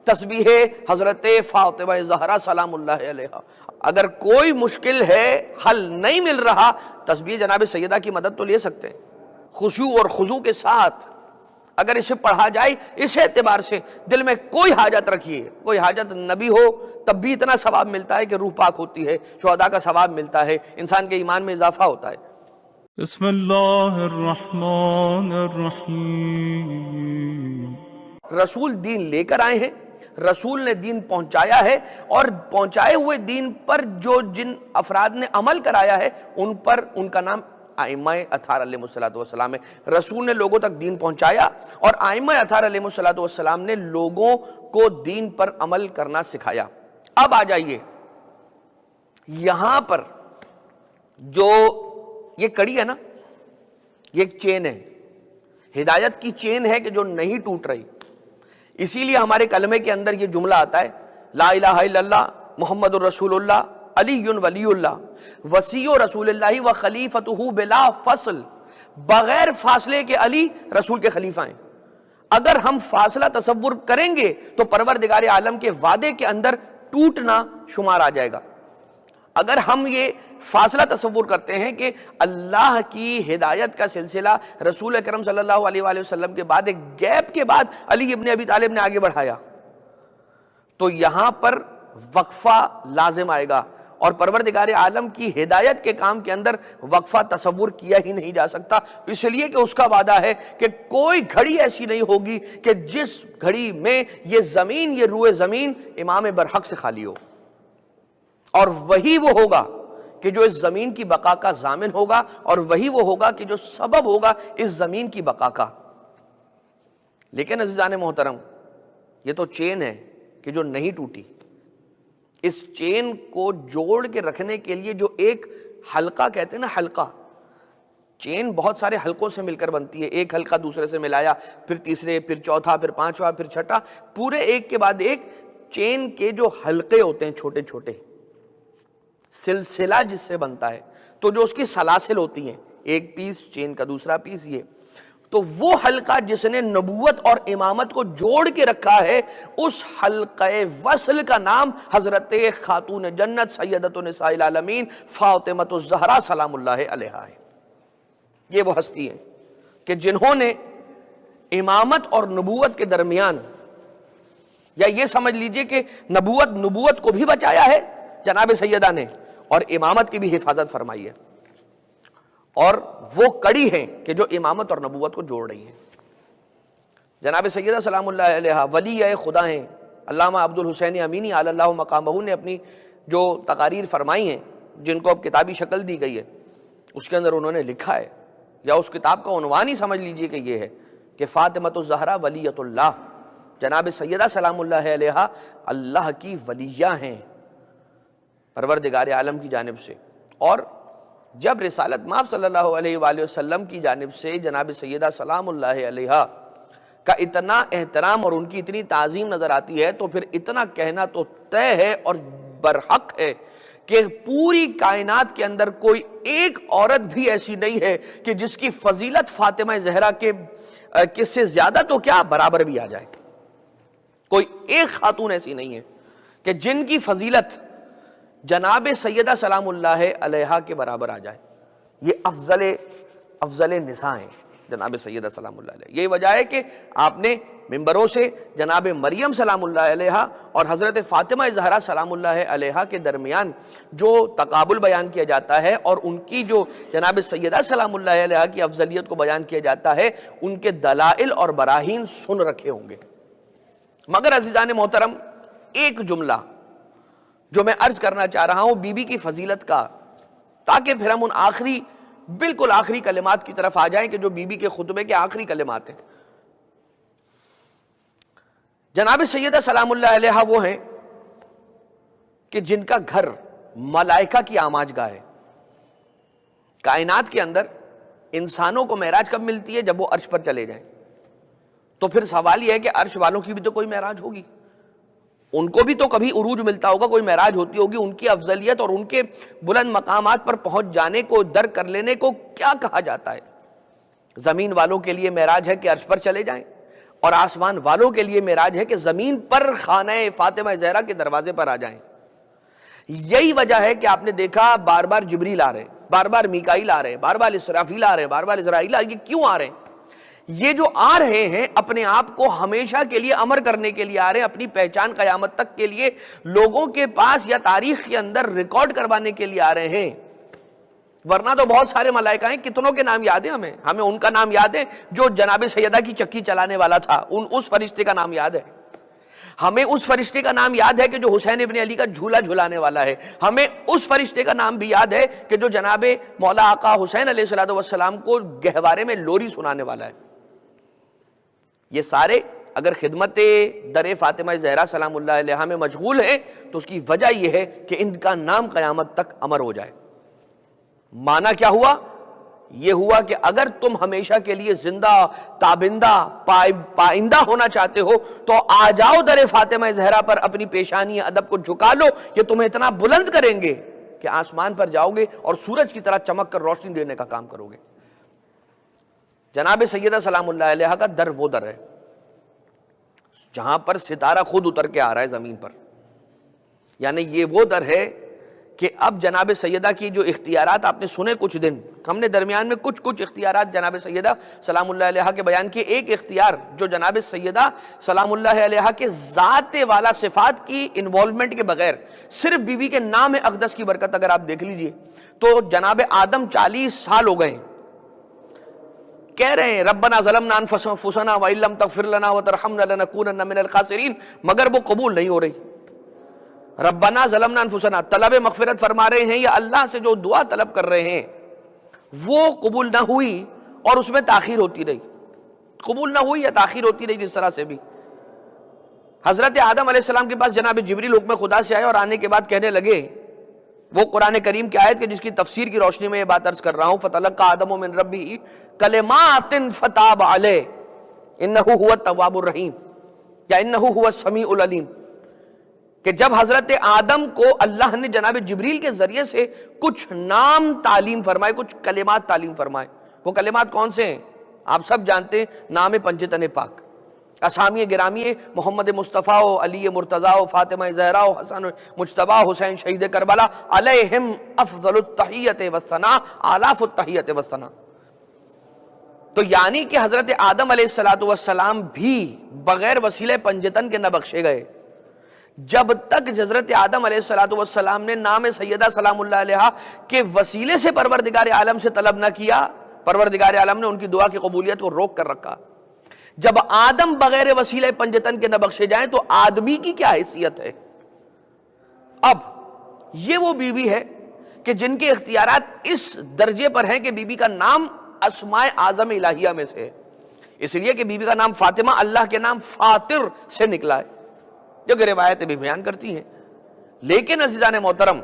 تسبیح حضرت فاطمہ زہرا سلام اللہ علیہا۔ اگر کوئی مشکل ہے، حل نہیں مل رہا، تسبیح جناب سیدہ کی مدد تو لے سکتے ہیں خشوع اور خضوع کے ساتھ۔ اگر اسے پڑھا جائے اس اعتبار سے دل میں کوئی حاجت رکھیے، کوئی حاجت نبی ہو تب بھی اتنا ثواب ملتا ہے کہ روح پاک ہوتی ہے، شہداء کا ثواب ملتا ہے، انسان کے ایمان میں اضافہ ہوتا ہے۔ بسم اللہ الرحمن الرحیم۔ رسول دین لے کر آئے ہیں، رسول نے دین پہنچایا ہے، اور پہنچائے ہوئے دین پر جو جن افراد نے عمل کرایا ہے ان پر ان کا نام ائمہ اطہار علیہ السلام ہے۔ رسول نے لوگوں تک دین پہنچایا اور ائمہ اطہار علیہ السلام نے لوگوں کو دین پر عمل کرنا سکھایا۔ اب آ جائیے یہاں پر جو یہ کڑی ہے نا، یہ ایک چین ہے، ہدایت کی چین ہے کہ جو نہیں ٹوٹ رہی۔ اسی لیے ہمارے کلمے کے اندر یہ جملہ آتا ہے، لا الہ الا اللہ محمد الرسول اللہ علی ولی اللہ وصی رسول اللہ و خلیفتہ بلا فصل۔ بغیر فاصلے کے علی رسول کے خلیفہ ہیں۔ اگر ہم فاصلہ تصور کریں گے تو پروردگار عالم کے وعدے کے اندر ٹوٹنا شمار آ جائے گا۔ اگر ہم یہ فاصلہ تصور کرتے ہیں کہ اللہ کی ہدایت کا سلسلہ رسول اکرم صلی اللہ علیہ وآلہ وسلم کے بعد ایک گیپ کے بعد علی ابن ابی طالب نے آگے بڑھایا، تو یہاں پر وقفہ لازم آئے گا، اور پروردگار عالم کی ہدایت کے کام کے اندر وقفہ تصور کیا ہی نہیں جا سکتا، اس لیے کہ اس کا وعدہ ہے کہ کوئی گھڑی ایسی نہیں ہوگی کہ جس گھڑی میں یہ زمین، یہ روئے زمین امام برحق سے خالی ہو، اور وہی وہ ہوگا کہ جو اس زمین کی بقا کا ضامن ہوگا، اور وہی وہ ہوگا کہ جو سبب ہوگا اس زمین کی بقا کا۔ لیکن عزیزان محترم، یہ تو چین ہے کہ جو نہیں ٹوٹی۔ اس چین کو جوڑ کے رکھنے کے لیے جو ایک حلقہ کہتے ہیں نا، حلقہ، چین بہت سارے حلقوں سے مل کر بنتی ہے، ایک حلقہ دوسرے سے ملایا، پھر تیسرے، پھر چوتھا، پھر پانچواں، پھر چھٹا، پورے ایک کے بعد ایک چین کے جو حلقے ہوتے ہیں چھوٹے چھوٹے، سلسلہ جس سے بنتا ہے، تو جو اس کی سلاسل ہوتی ہیں، ایک پیس چین کا، دوسرا پیس یہ، تو وہ حلقہ جس نے نبوت اور امامت کو جوڑ کے رکھا ہے، اس حلقہ وصل کا نام حضرت خاتون جنت سیدۃ نساء العالمین فاطمہ الزہرا سلام اللہ علیہا ہے۔ یہ وہ ہستی ہیں کہ جنہوں نے امامت اور نبوت کے درمیان، یا یہ سمجھ لیجئے کہ نبوت کو بھی بچایا ہے جناب سیدہ نے، اور امامت کی بھی حفاظت فرمائی ہے، اور وہ کڑی ہیں کہ جو امامت اور نبوت کو جوڑ رہی ہیں۔ جناب سیدہ سلام اللہ علیہا ولی خدا ہیں۔ علامہ عبد الحسین امینی علی اللہ مقامہ نے اپنی جو تقاریر فرمائی ہیں، جن کو اب کتابی شکل دی گئی ہے، اس کے اندر انہوں نے لکھا ہے، یا اس کتاب کا عنوان ہی سمجھ لیجئے کہ یہ ہے کہ فاطمۃ الزہرا ولیۃ اللہ، جناب سیدہ سلام اللہ علیہا اللہ کی ولیہ ہیں پروردگار عالم کی جانب سے۔ اور جب رسالت مآب صلی اللہ علیہ وآلہ وسلم کی جانب سے جناب سیدہ سلام اللہ علیہا کا اتنا احترام اور ان کی اتنی تعظیم نظر آتی ہے، تو پھر اتنا کہنا تو طے ہے اور برحق ہے کہ پوری کائنات کے اندر کوئی ایک عورت بھی ایسی نہیں ہے کہ جس کی فضیلت فاطمہ زہرا کے کس سے زیادہ تو کیا برابر بھی آ جائے۔ کوئی ایک خاتون ایسی نہیں ہے کہ جن کی فضیلت جناب سیدہ سلام اللہ علیہا کے برابر آ جائے۔ یہ افضل نساء ہیں جناب سیدہ سلام اللہ علیہ۔ یہی وجہ ہے کہ آپ نے ممبروں سے جناب مریم سلام اللہ علیہا اور حضرت فاطمہ زہرا سلام اللہ علیہا کے درمیان جو تقابل بیان کیا جاتا ہے، اور ان کی جو جناب سیدہ سلام اللہ علیہا کی افضلیت کو بیان کیا جاتا ہے، ان کے دلائل اور براہین سن رکھے ہوں گے۔ مگر عزیزان محترم، ایک جملہ جو میں عرض کرنا چاہ رہا ہوں بی بی کی فضیلت کا، تاکہ پھر ہم ان بالکل آخری کلمات کی طرف آ جائیں کہ جو بی بی کے خطبے کے آخری کلمات ہیں۔ جناب سیدہ سلام اللہ علیہا وہ ہیں کہ جن کا گھر ملائکہ کی آماج گاہ ہے۔ کائنات کے اندر انسانوں کو معراج کب ملتی ہے؟ جب وہ عرش پر چلے جائیں۔ تو پھر سوال یہ ہے کہ عرش والوں کی بھی تو کوئی معراج ہوگی، ان کو بھی تو کبھی عروج ملتا ہوگا، کوئی معراج ہوتی ہوگی۔ ان کی افضلیت اور ان کے بلند مقامات پر پہنچ جانے کو، درک کر لینے کو کیا کہا جاتا ہے؟ زمین والوں کے لیے معراج ہے کہ عرش پر چلے جائیں، اور آسمان والوں کے لیے معراج ہے کہ زمین پر خانہ فاطمہ زہرا کے دروازے پر آ جائیں۔ یہی وجہ ہے کہ آپ نے دیکھا بار بار جبریل آ رہے ہیں، بار بار میکائیل آ رہے ہیں، بار بار اسرافیل آ رہے ہیں، بار بار اسرائیل آ رہے ہیں۔ یہ کیوں آ رہے ہیں؟ یہ جو آ رہے ہیں اپنے آپ کو ہمیشہ کے لیے امر کرنے کے لیے آ رہے ہیں، اپنی پہچان قیامت تک کے لیے لوگوں کے پاس یا تاریخ کے اندر ریکارڈ کروانے کے لیے آ رہے ہیں۔ ورنہ تو بہت سارے ملائکہ ہیں، کتنوں کے نام یاد ہیں ہمیں ان کا نام یاد ہے جو جناب سیدہ کی چکی چلانے والا تھا، اس فرشتے کا نام یاد ہے۔ ہمیں اس فرشتے کا نام یاد ہے کہ جو حسین ابن علی کا جھولا جھلانے والا ہے۔ ہمیں اس فرشتے کا نام بھی یاد ہے کہ جو جناب مولا آقا حسین علیہ السلام کو گہوارے میں لوری سنانے والا ہے۔ یہ سارے اگر خدمت در فاطمہ زہرا سلام اللہ علیہا میں مشغول ہیں تو اس کی وجہ یہ ہے کہ ان کا نام قیامت تک امر ہو جائے۔ معنی کیا ہوا؟ یہ ہوا کہ اگر تم ہمیشہ کے لیے زندہ، تابندہ، پائندہ ہونا چاہتے ہو تو آ جاؤ در فاطمہ زہرا پر، اپنی پیشانی ادب کو جھکا لو، یہ تمہیں اتنا بلند کریں گے کہ آسمان پر جاؤ گے اور سورج کی طرح چمک کر روشنی دینے کا کام کرو گے۔ جناب سیدہ سلام اللہ علیہا کا در وہ در ہے جہاں پر ستارہ خود اتر کے آ رہا ہے زمین پر، یعنی یہ وہ در ہے کہ اب جناب سیدہ کی جو اختیارات آپ نے سنے کچھ دن، ہم نے درمیان میں کچھ اختیارات جناب سیدہ سلام اللہ علیہا کے بیان کیے۔ ایک اختیار جو جناب سیدہ سلام اللہ علیہا کے ذات والا صفات کی انوالومنٹ کے بغیر، صرف بی بی کے نام اقدس کی برکت اگر آپ دیکھ لیجئے تو جناب آدم 40 سال ہو گئے کہہ رہے ہیں ربنا ظلمنا انفسنا وان لم تغفر لنا وترحمنا لنکونن من الخاسرین، مگر وہ قبول نہیں ہو رہی۔ ربنا ظلمنا انفسنا، طلب مغفرت فرما رہے ہیں یا اللہ سے جو دعا طلب کر رہے ہیں وہ قبول نہ ہوئی اور اس میں تاخیر ہوتی رہی، قبول نہ ہوئی یا تاخیر ہوتی رہی۔ جس طرح سے بھی حضرت آدم علیہ السلام کے پاس جناب جبریل حکم خدا سے آئے اور آنے کے بعد کہنے لگے، وہ قرآن کریم کی آیت کہ جس کی تفسیر کی روشنی میں یہ بات عرض کر رہا ہوں، فَتَلَقَّىٰ آدَمُ مِن رَبِّهِ كَلِمَاتٍ فَتَابَ عَلَيْهِ إِنَّهُ هُوَ التَّوَّابُ الرَّحِيمُ یا إِنَّهُ هُوَ السَّمِيعُ الْعَلِيمُ، کہ جب حضرت آدم کو اللہ نے جناب جبریل کے ذریعے سے کچھ نام تعلیم فرمائے، کچھ کلمات تعلیم فرمائے۔ وہ کلمات کون سے ہیں؟ آپ سب جانتے ہیں، نام پنجتن پاک، اسامی گرامی محمد مصطفیٰ و علی مرتضیٰ و فاطمہ زہرا و حسن مجتبیٰ حسین شہید کربلا علیہم افضل التحیت والثناء، آلاف التحیت والثناء۔ تو یعنی کہ حضرت آدم علیہ السلام بھی بغیر وسیلہ پنجتن کے نہ بخشے گئے جب تک حضرت آدم علیہ السلام نے نام سیدہ سلام اللہ علیہا کے وسیلے سے پروردگار عالم سے طلب نہ کیا، پروردگار عالم نے ان کی دعا کی قبولیت کو روک کر رکھا۔ جب آدم بغیر وسیلہ پنجتن کے نہ بخشے جائیں تو آدمی کی کیا حیثیت ہے؟ اب یہ وہ بیوی ہے کہ جن کے اختیارات اس درجے پر ہیں کہ بیوی کا نام اسماء اعظم الہیہ میں سے ہے، اس لیے کہ بیوی کا نام فاطمہ اللہ کے نام فاطر سے نکلا ہے، جو کہ روایتیں بھی بیان کرتی ہیں۔ لیکن عزیزان محترم،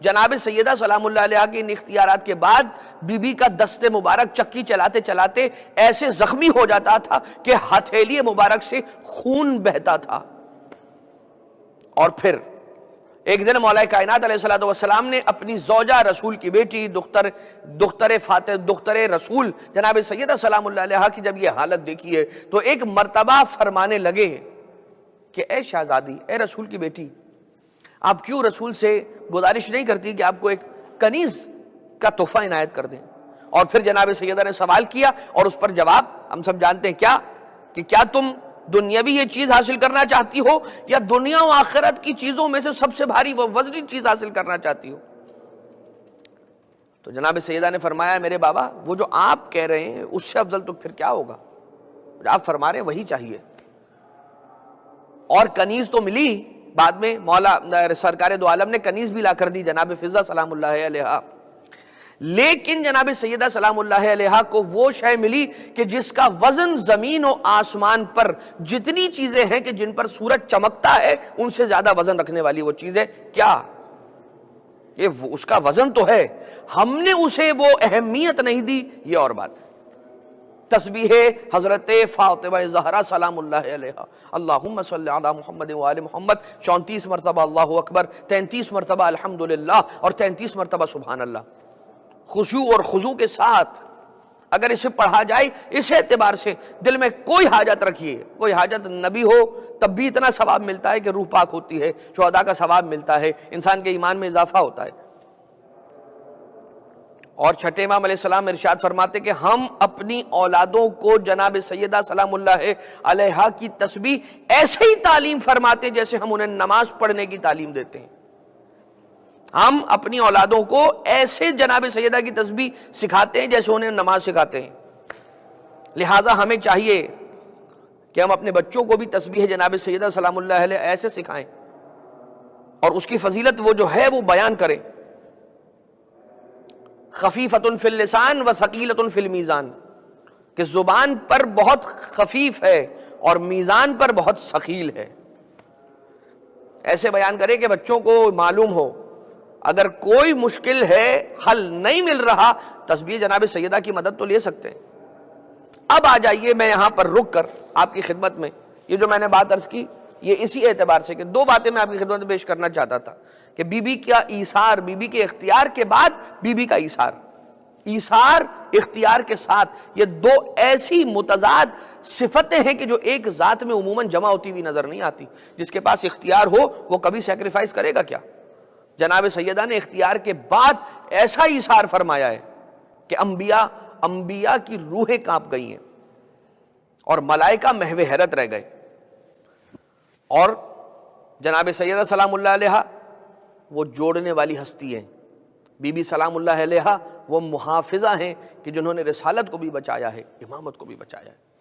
جناب سیدہ سلام اللہ علیہ کے ان اختیارات کے بعد بی بی کا دست مبارک چکی چلاتے چلاتے ایسے زخمی ہو جاتا تھا کہ ہتھیلی مبارک سے خون بہتا تھا۔ اور پھر ایک دن مولا کائنات علیہ السلام نے اپنی زوجہ رسول کی بیٹی دختر رسول جناب سیدہ سلام اللہ علیہ کی جب یہ حالت دیکھی ہے تو ایک مرتبہ فرمانے لگے کہ اے شہزادی، اے رسول کی بیٹی، آپ کیوں رسول سے گزارش نہیں کرتی کہ آپ کو ایک کنیز کا تحفہ عنایت کر دیں؟ اور پھر جناب سیدہ نے سوال کیا اور اس پر جواب ہم سب جانتے ہیں کیا، کہ کیا تم دنیاوی یہ چیز حاصل کرنا چاہتی ہو یا دنیا و آخرت کی چیزوں میں سے سب سے بھاری وہ وزنی چیز حاصل کرنا چاہتی ہو؟ تو جناب سیدہ نے فرمایا، میرے بابا، وہ جو آپ کہہ رہے ہیں اس سے افضل تو پھر کیا ہوگا، جو آپ فرما رہے ہیں وہی چاہیے۔ اور کنیز تو ملی، بعد میں مولا سرکار دو عالم نے کنیز بھی لا کر دی جناب فضہ سلام اللہ علیہ، لیکن جناب سیدہ سلام اللہ علیہ کو وہ شے ملی کہ جس کا وزن زمین و آسمان پر جتنی چیزیں ہیں کہ جن پر سورج چمکتا ہے ان سے زیادہ وزن رکھنے والی وہ چیز ہے۔ کیا یہ اس کا وزن تو ہے، ہم نے اسے وہ اہمیت نہیں دی، یہ اور بات ہے۔ تسبیح حضرت فاطمہ زہرا سلام اللہ علیہ، اللہم صلی علی محمد و آل محمد 34 مرتبہ اللہ اکبر، 33 مرتبہ الحمدللہ اور 33 مرتبہ سبحان اللہ، خشوع اور خضوع کے ساتھ اگر اسے پڑھا جائے اس اعتبار سے دل میں کوئی حاجت رکھیے، کوئی حاجت نبی ہو تب بھی اتنا ثواب ملتا ہے کہ روح پاک ہوتی ہے، شہداء کا ثواب ملتا ہے، انسان کے ایمان میں اضافہ ہوتا ہے۔ اور چھٹے امام علیہ السلام ارشاد فرماتے کہ ہم اپنی اولادوں کو جناب سیدہ سلام اللہ علیہا کی تسبیح ایسے ہی تعلیم فرماتے جیسے ہم انہیں نماز پڑھنے کی تعلیم دیتے ہیں۔ ہم اپنی اولادوں کو ایسے جناب سیدہ کی تسبیح سکھاتے ہیں جیسے انہیں نماز سکھاتے ہیں۔ لہٰذا ہمیں چاہیے کہ ہم اپنے بچوں کو بھی تسبیح جناب سیدہ سلام اللہ علیہ ایسے سکھائیں اور اس کی فضیلت وہ جو ہے وہ بیان کریں۔ خفیفۃ فی اللسان و ثقیلۃ فی المیزان، کہ زبان پر بہت خفیف ہے اور میزان پر بہت ثقیل ہے۔ ایسے بیان کرے کہ بچوں کو معلوم ہو اگر کوئی مشکل ہے، حل نہیں مل رہا، تسبیح جناب سیدہ کی مدد تو لے سکتے ہیں۔ اب آ جائیے میں یہاں پر رک کر آپ کی خدمت میں یہ جو میں نے بات عرض کی، یہ اسی اعتبار سے کہ دو باتیں میں آپ کی خدمت میں پیش کرنا چاہتا تھا کہ بی بی کا ایثار، بی بی کے اختیار کے بعد بی بی کا ایثار، ایثار اختیار کے ساتھ، یہ دو ایسی متضاد صفتیں ہیں کہ جو ایک ذات میں عموماً جمع ہوتی ہوئی نظر نہیں آتی۔ جس کے پاس اختیار ہو وہ کبھی سیکریفائز کرے گا کیا؟ جناب سیدہ نے اختیار کے بعد ایسا ایثار فرمایا ہے کہ انبیاء کی روحیں کانپ گئی ہیں اور ملائکہ محو حیرت رہ گئے، اور جناب سیدہ سلام اللہ علیہ وہ جوڑنے والی ہستی ہیں، بی بی سلام اللہ علیہ وہ محافظہ ہیں کہ جنہوں نے رسالت کو بھی بچایا ہے، امامت کو بھی بچایا ہے۔